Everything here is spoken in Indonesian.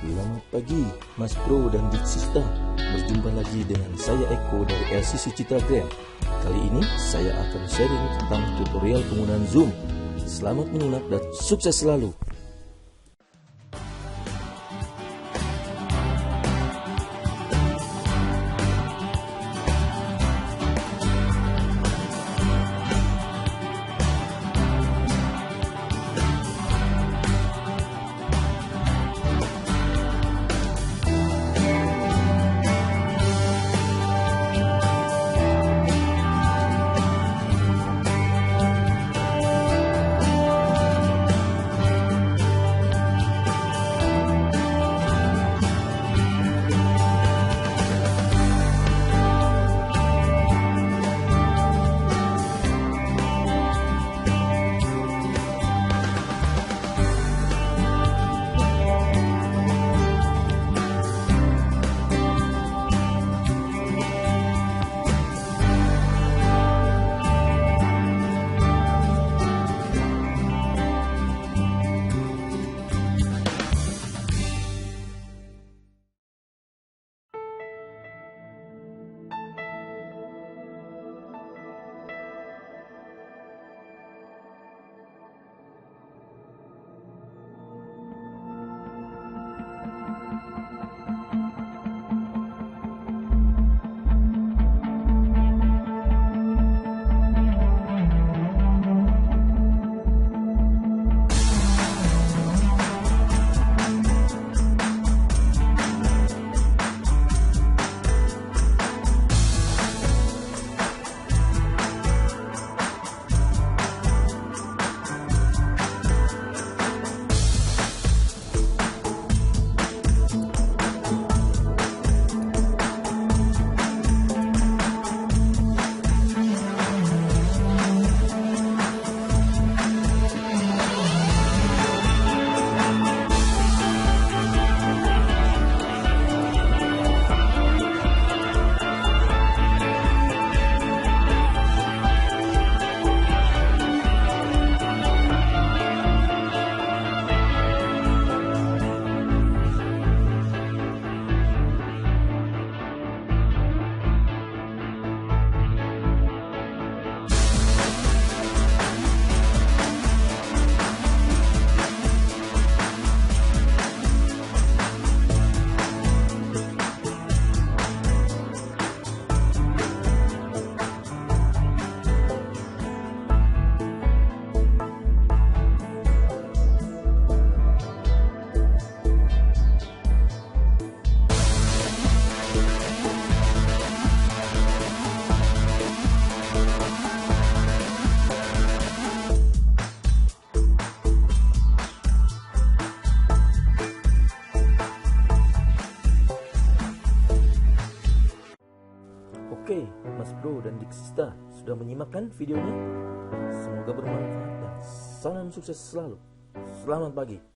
Selamat pagi Mas Bro dan Dik Sista. Berjumpa lagi dengan saya Eko dari LCC Citagram. Kali ini saya akan sharing tentang tutorial penggunaan Zoom. Selamat menyimak dan sukses selalu. Oke, Mas Bro dan Dik Sista, sudah menyimakkan videonya? Semoga bermanfaat dan salam sukses selalu. Selamat pagi.